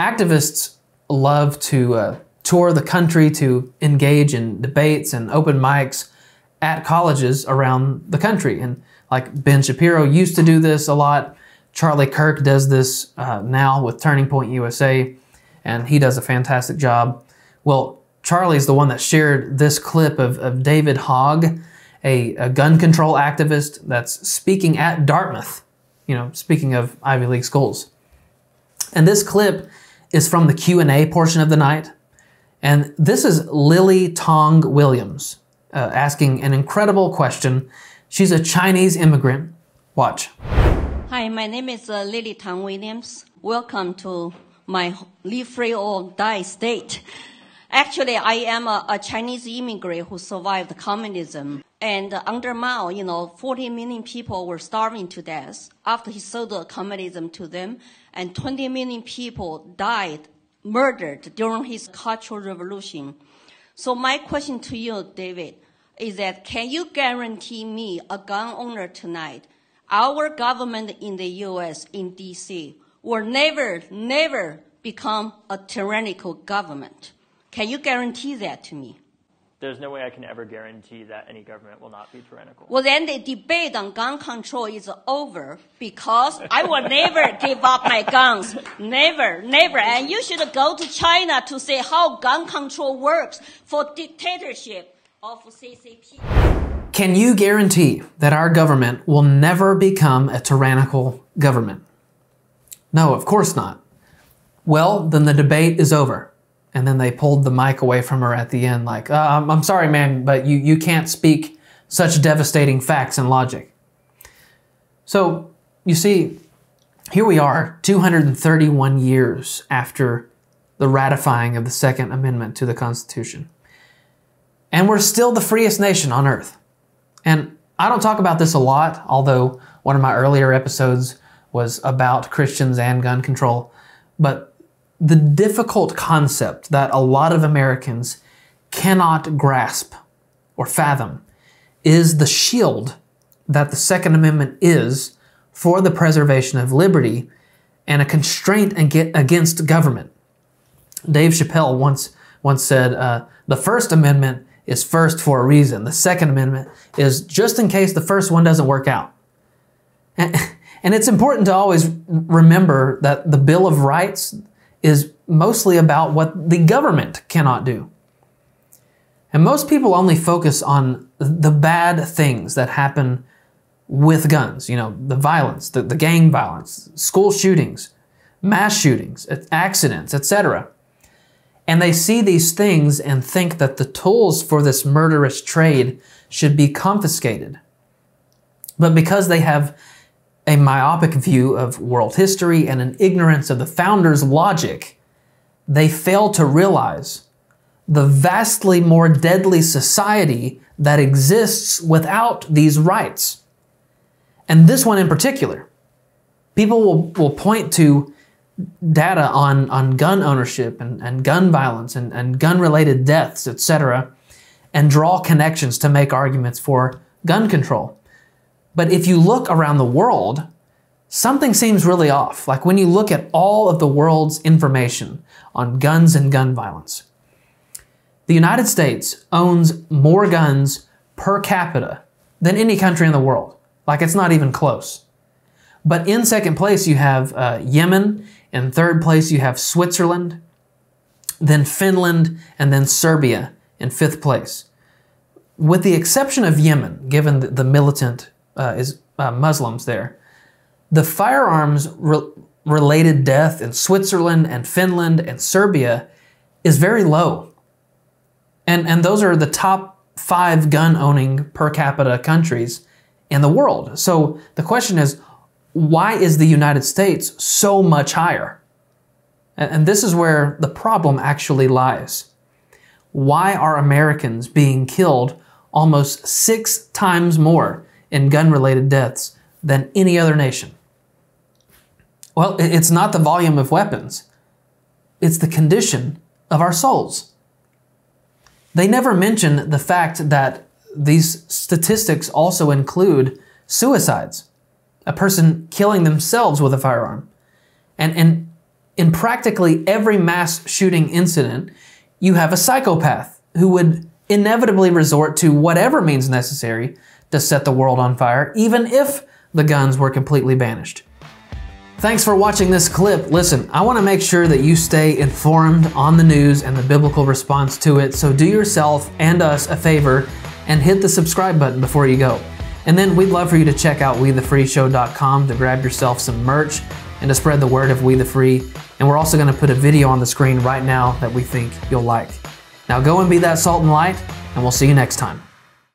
activists love to tour the country to engage in debates and open mics at colleges around the country. And like Ben Shapiro used to do this a lot. Charlie Kirk does this now with Turning Point USA, and he does a fantastic job. Well, Charlie's the one that shared this clip of David Hogg, a gun control activist that's speaking at Dartmouth, speaking of Ivy League schools. And this clip is from the Q&A portion of the night. And this is Lily Tong Williams asking an incredible question. She's a Chinese immigrant. Watch. Hi, my name is Lily Tong Williams. Welcome to my live free or die state. Actually, I am a Chinese immigrant who survived communism. And under Mao, 40 million people were starving to death after he sold communism to them. And 20 million people died, murdered during his Cultural Revolution. So my question to you, David, is that can you guarantee me, a gun owner tonight, our government in the U.S., in D.C., will never become a tyrannical government? Can you guarantee that to me? There's no way I can ever guarantee that any government will not be tyrannical. Well, then the debate on gun control is over because I will never give up my guns. Never. And you should go to China to see how gun control works for dictatorship of CCP. Can you guarantee that our government will never become a tyrannical government? No, of course not. Well, then the debate is over. And then they pulled the mic away from her at the end like, I'm sorry, ma'am, but you can't speak such devastating facts and logic. So, you see, here we are, 231 years after the ratifying of the Second Amendment to the Constitution. And we're still the freest nation on earth. And I don't talk about this a lot, although one of my earlier episodes was about Christians and gun control. But the difficult concept that a lot of Americans cannot grasp or fathom is the shield that the Second Amendment is for the preservation of liberty and a constraint against government. Dave Chappelle once said, the First Amendment is first for a reason. The Second Amendment is just in case the first one doesn't work out. And it's important to always remember that the Bill of Rights is mostly about what the government cannot do. And most people only focus on the bad things that happen with guns, the violence, the gang violence, school shootings, mass shootings, accidents, etc. And they see these things and think that the tools for this murderous trade should be confiscated. But because they have a myopic view of world history and an ignorance of the founders' logic, they fail to realize the vastly more deadly society that exists without these rights. And this one in particular. People will point to data on gun ownership and gun violence and gun-related deaths, etc., and draw connections to make arguments for gun control. But if you look around the world, something seems really off. Like when you look at all of the world's information on guns and gun violence, the United States owns more guns per capita than any country in the world. Like it's not even close. But in second place, you have Yemen. In third place, you have Switzerland, then Finland, and then Serbia in fifth place. With the exception of Yemen, given the militant Muslims there, the firearms related death in Switzerland and Finland and Serbia is very low. And those are the top 5 gun owning per capita countries in the world. So the question is, why is the United States so much higher? And this is where the problem actually lies. Why are Americans being killed almost 6 times more in gun-related deaths than any other nation? Well, it's not the volume of weapons. It's the condition of our souls. They never mention the fact that these statistics also include suicides, a person killing themselves with a firearm. And in practically every mass shooting incident, you have a psychopath who would inevitably resort to whatever means necessary to set the world on fire, even if the guns were completely banished. Thanks for watching this clip. Listen, I want to make sure that you stay informed on the news and the biblical response to it, so do yourself and us a favor and hit the subscribe button before you go. And then we'd love for you to check out WeTheFreeShow.com to grab yourself some merch and to spread the word of We The Free. And we're also going to put a video on the screen right now that we think you'll like. Now go and be that salt and light, and we'll see you next time.